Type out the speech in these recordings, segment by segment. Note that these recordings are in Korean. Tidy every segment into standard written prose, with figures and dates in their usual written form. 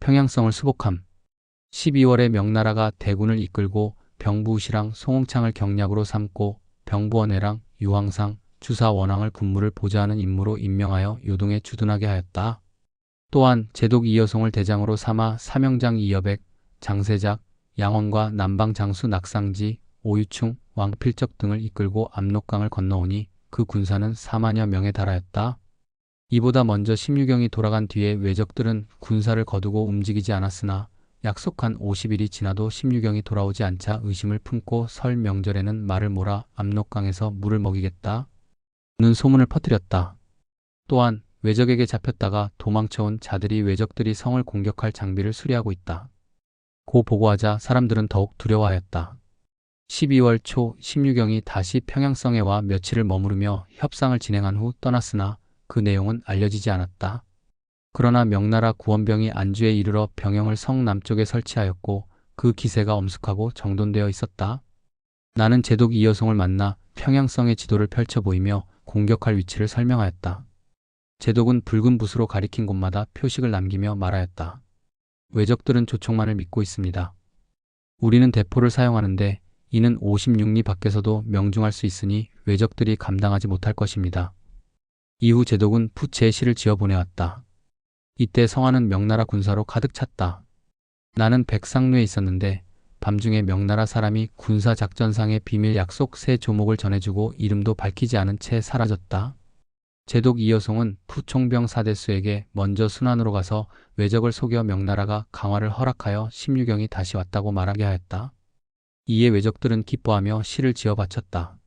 평양성을 수복함. 12월에 명나라가 대군을 이끌고 병부시랑 송홍창을 경략으로 삼고 병부원회랑 유황상, 주사원왕을 군무를 보좌하는 임무로 임명하여 요동에 주둔하게 하였다. 또한 제독 이여송을 대장으로 삼아 사명장 이여백, 장세작, 양원과 남방 장수 낙상지, 오유충, 왕필적 등을 이끌고 압록강을 건너오니 그 군사는 4만여 명에 달하였다. 이보다 먼저 심유경이 돌아간 뒤에 왜적들은 군사를 거두고 움직이지 않았으나 약속한 50일이 지나도 심유경이 돌아오지 않자 의심을 품고 설 명절에는 말을 몰아 압록강에서 물을 먹이겠다 는 소문을 퍼뜨렸다. 또한 왜적에게 잡혔다가 도망쳐온 자들이 왜적들이 성을 공격할 장비를 수리하고 있다 고 보고하자 사람들은 더욱 두려워하였다. 12월 초 심유경이 다시 평양성에 와 며칠을 머무르며 협상을 진행한 후 떠났으나 그 내용은 알려지지 않았다. 그러나 명나라 구원병이 안주에 이르러 병영을 성 남쪽에 설치하였고 그 기세가 엄숙하고 정돈되어 있었다. 나는 제독 이여송을 만나 평양성의 지도를 펼쳐 보이며 공격할 위치를 설명하였다. 제독은 붉은 붓으로 가리킨 곳마다 표식을 남기며 말하였다. 왜적들은 조총만을 믿고 있습니다. 우리는 대포를 사용하는데 이는 56리 밖에서도 명중할 수 있으니 왜적들이 감당하지 못할 것입니다. 이후 제독은 푸체의 시를 지어 보내왔다. 이때 성안은 명나라 군사로 가득 찼다. 나는 백상루에 있었는데 밤중에 명나라 사람이 군사작전상의 비밀 약속 세 조목을 전해주고 이름도 밝히지 않은 채 사라졌다. 제독 이여송은 푸총병 사대수에게 먼저 순안으로 가서 왜적을 속여 명나라가 강화를 허락하여 심유경이 다시 왔다고 말하게 하였다. 이에 왜적들은 기뻐하며 시를 지어 바쳤다.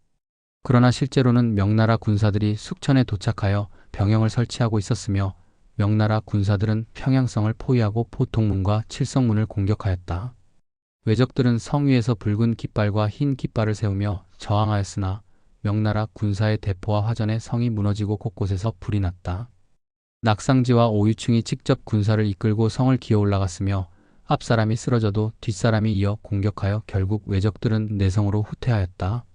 그러나 실제로는 명나라 군사들이 숙천에 도착하여 병영을 설치하고 있었으며 명나라 군사들은 평양성을 포위하고 포통문과 칠성문을 공격하였다. 왜적들은 성 위에서 붉은 깃발과 흰 깃발을 세우며 저항하였으나 명나라 군사의 대포와 화전에 성이 무너지고 곳곳에서 불이 났다. 낙상지와 오유충이 직접 군사를 이끌고 성을 기어 올라갔으며 앞사람이 쓰러져도 뒷사람이 이어 공격하여 결국 왜적들은 내성으로 후퇴하였다.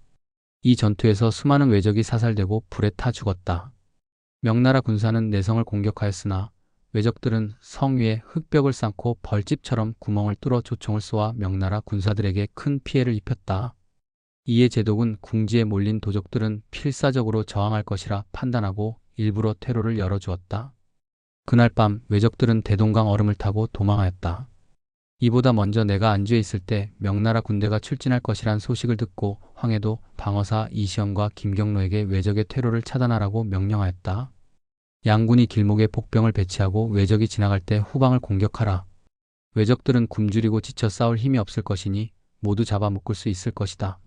이 전투에서 수많은 왜적이 사살되고 불에 타 죽었다. 명나라 군사는 내성을 공격하였으나 왜적들은 성 위에 흙벽을 쌓고 벌집처럼 구멍을 뚫어 조총을 쏘아 명나라 군사들에게 큰 피해를 입혔다. 이에 제독은 궁지에 몰린 도적들은 필사적으로 저항할 것이라 판단하고 일부러 퇴로를 열어주었다. 그날 밤 왜적들은 대동강 얼음을 타고 도망하였다. 이보다 먼저 내가 안주에 있을 때 명나라 군대가 출진할 것이란 소식을 듣고 황해도 방어사 이시연과 김경로에게 왜적의 퇴로를 차단하라고 명령하였다. 양군이 길목에 복병을 배치하고 왜적이 지나갈 때 후방을 공격하라. 왜적들은 굶주리고 지쳐 싸울 힘이 없을 것이니 모두 잡아묶을 수 있을 것이다.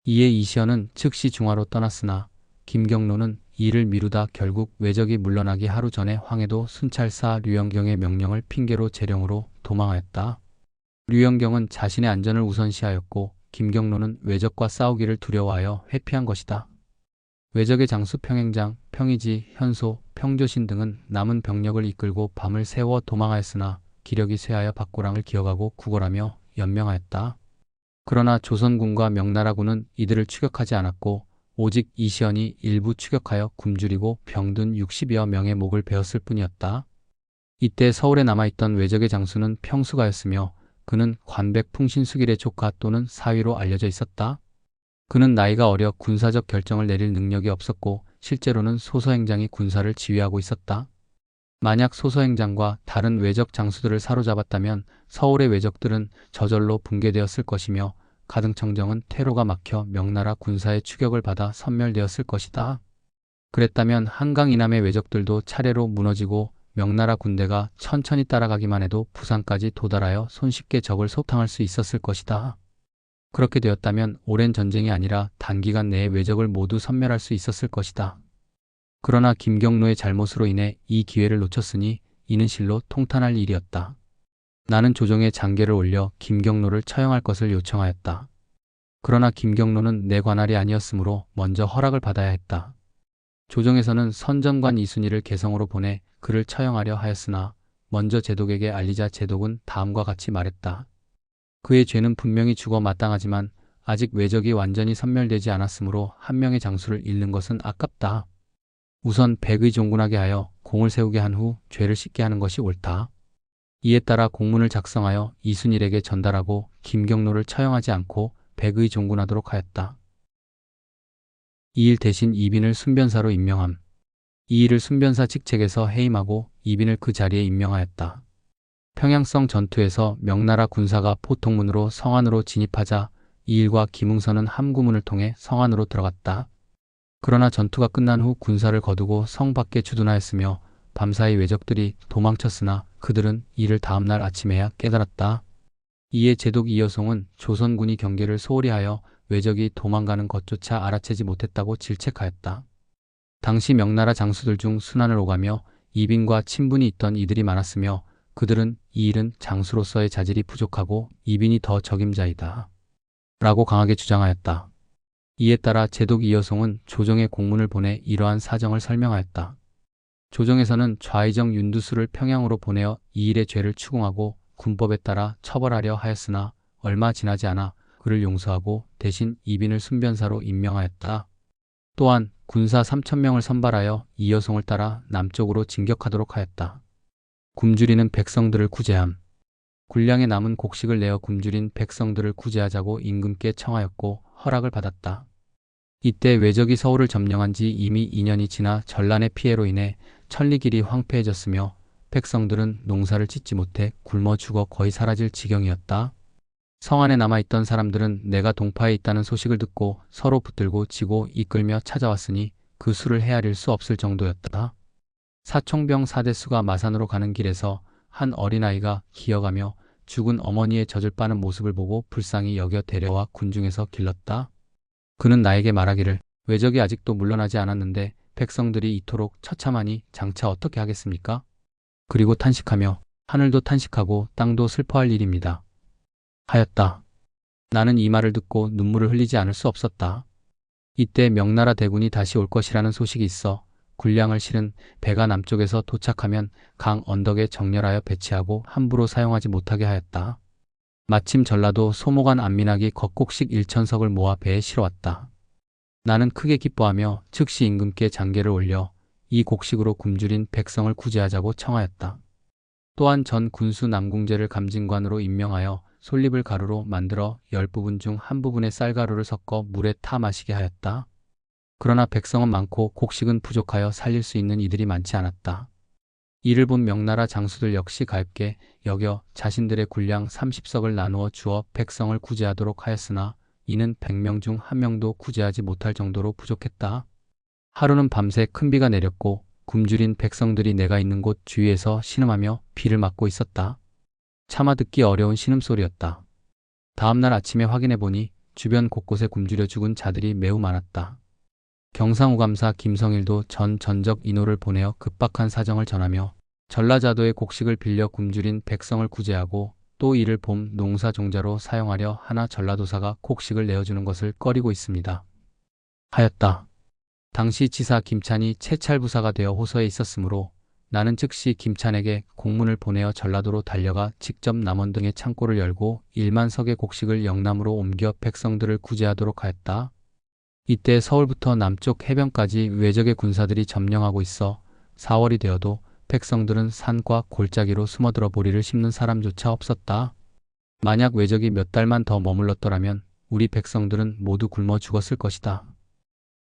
이에 이시연은 즉시 중화로 떠났으나 김경로는 이를 미루다 결국 왜적이 물러나기 하루 전에 황해도 순찰사 류영경의 명령을 핑계로 재령으로 도망하였다. 류영경은 자신의 안전을 우선시하였고 김경로는 왜적과 싸우기를 두려워하여 회피한 것이다. 왜적의 장수 평행장, 평의지, 현소, 평조신 등은 남은 병력을 이끌고 밤을 새워 도망하였으나 기력이 쇠하여 박고랑을 기어가고 구걸하며 연명하였다. 그러나 조선군과 명나라군은 이들을 추격하지 않았고 오직 이시연이 일부 추격하여 굶주리고 병든 60여 명의 목을 베었을 뿐이었다. 이때 서울에 남아있던 왜적의 장수는 평수가였으며 그는 관백 풍신수길의 조카 또는 사위로 알려져 있었다. 그는 나이가 어려 군사적 결정을 내릴 능력이 없었고 실제로는 소서행장이 군사를 지휘하고 있었다. 만약 소서행장과 다른 왜적 장수들을 사로잡았다면 서울의 왜적들은 저절로 붕괴되었을 것이며 가등청정은 퇴로가 막혀 명나라 군사의 추격을 받아 섬멸되었을 것이다. 그랬다면 한강 이남의 왜적들도 차례로 무너지고 명나라 군대가 천천히 따라가기만 해도 부산까지 도달하여 손쉽게 적을 소탕할 수 있었을 것이다. 그렇게 되었다면 오랜 전쟁이 아니라 단기간 내에 왜적을 모두 섬멸할 수 있었을 것이다. 그러나 김경로의 잘못으로 인해 이 기회를 놓쳤으니 이는 실로 통탄할 일이었다. 나는 조정에 장계를 올려 김경로를 처형할 것을 요청하였다. 그러나 김경로는 내 관할이 아니었으므로 먼저 허락을 받아야 했다. 조정에서는 선정관 이순희를 개성으로 보내 그를 처형하려 하였으나 먼저 제독에게 알리자 제독은 다음과 같이 말했다. 그의 죄는 분명히 죽어 마땅하지만 아직 왜적이 완전히 섬멸되지 않았으므로 한 명의 장수를 잃는 것은 아깝다. 우선 백의 종군하게 하여 공을 세우게 한 후 죄를 씻게 하는 것이 옳다. 이에 따라 공문을 작성하여 이순일에게 전달하고 김경로를 처형하지 않고 백의 종군하도록 하였다. 이 일 대신 이빈을 순변사로 임명함. 이 일을 순변사 직책에서 해임하고 이빈을 그 자리에 임명하였다. 평양성 전투에서 명나라 군사가 포통문으로 성안으로 진입하자 이 일과 김웅선은 함구문을 통해 성안으로 들어갔다. 그러나 전투가 끝난 후 군사를 거두고 성 밖에 주둔하였으며 밤사이 왜적들이 도망쳤으나 그들은 이를 다음날 아침에야 깨달았다. 이에 제독 이여송은 조선군이 경계를 소홀히 하여 왜적이 도망가는 것조차 알아채지 못했다고 질책하였다. 당시 명나라 장수들 중 순환을 오가며 이빈과 친분이 있던 이들이 많았으며 그들은 이 일은 장수로서의 자질이 부족하고 이빈이 더 적임자이다 라고 강하게 주장하였다. 이에 따라 제독 이여송은 조정에 공문을 보내 이러한 사정을 설명하였다. 조정에서는 좌의정 윤두수를 평양으로 보내어 이 일의 죄를 추궁하고 군법에 따라 처벌하려 하였으나 얼마 지나지 않아 그를 용서하고 대신 이빈을 순변사로 임명하였다. 또한 군사 3,000명을 선발하여 이여송을 따라 남쪽으로 진격하도록 하였다. 굶주리는 백성들을 구제함. 군량에 남은 곡식을 내어 굶주린 백성들을 구제하자고 임금께 청하였고 허락을 받았다. 이때 왜적이 서울을 점령한 지 이미 2년이 지나 전란의 피해로 인해 천리길이 황폐해졌으며 백성들은 농사를 짓지 못해 굶어 죽어 거의 사라질 지경이었다. 성 안에 남아있던 사람들은 내가 동파에 있다는 소식을 듣고 서로 붙들고 지고 이끌며 찾아왔으니 그 수를 헤아릴 수 없을 정도였다. 사총병 사대수가 마산으로 가는 길에서 한 어린아이가 기어가며 죽은 어머니의 젖을 빠는 모습을 보고 불쌍히 여겨 데려와 군중에서 길렀다. 그는 나에게 말하기를 왜적이 아직도 물러나지 않았는데 백성들이 이토록 처참하니 장차 어떻게 하겠습니까? 그리고 탄식하며 하늘도 탄식하고 땅도 슬퍼할 일입니다. 하였다. 나는 이 말을 듣고 눈물을 흘리지 않을 수 없었다. 이때 명나라 대군이 다시 올 것이라는 소식이 있어 군량을 실은 배가 남쪽에서 도착하면 강 언덕에 정렬하여 배치하고 함부로 사용하지 못하게 하였다. 마침 전라도 소모관 안민학이 겉곡식 1,000석을 모아 배에 실어왔다. 나는 크게 기뻐하며 즉시 임금께 장계를 올려 이 곡식으로 굶주린 백성을 구제하자고 청하였다. 또한 전 군수 남궁재를 감진관으로 임명하여 솔잎을 가루로 만들어 10부분 중 한 부분에 쌀가루를 섞어 물에 타 마시게 하였다. 그러나 백성은 많고 곡식은 부족하여 살릴 수 있는 이들이 많지 않았다. 이를 본 명나라 장수들 역시 가엾게 여겨 자신들의 군량 30석을 나누어 주어 백성을 구제하도록 하였으나 이는 100명 중 1명도 구제하지 못할 정도로 부족했다. 하루는 밤새 큰 비가 내렸고 굶주린 백성들이 내가 있는 곳 주위에서 신음하며 비를 맞고 있었다. 차마 듣기 어려운 신음소리였다. 다음날 아침에 확인해보니 주변 곳곳에 굶주려 죽은 자들이 매우 많았다. 경상우감사 김성일도 전 전적 인호를 보내어 급박한 사정을 전하며 전라자도의 곡식을 빌려 굶주린 백성을 구제하고 또 이를 봄 농사 종자로 사용하려 하나 전라도사가 곡식을 내어주는 것을 꺼리고 있습니다. 하였다. 당시 지사 김찬이 채찰부사가 되어 호서에 있었으므로 나는 즉시 김찬에게 공문을 보내어 전라도로 달려가 직접 남원 등의 창고를 열고 1만 석의 곡식을 영남으로 옮겨 백성들을 구제하도록 하였다. 이때 서울부터 남쪽 해변까지 왜적의 군사들이 점령하고 있어 4월이 되어도 백성들은 산과 골짜기로 숨어들어 보리를 심는 사람조차 없었다. 만약 왜적이 몇 달만 더 머물렀더라면 우리 백성들은 모두 굶어 죽었을 것이다.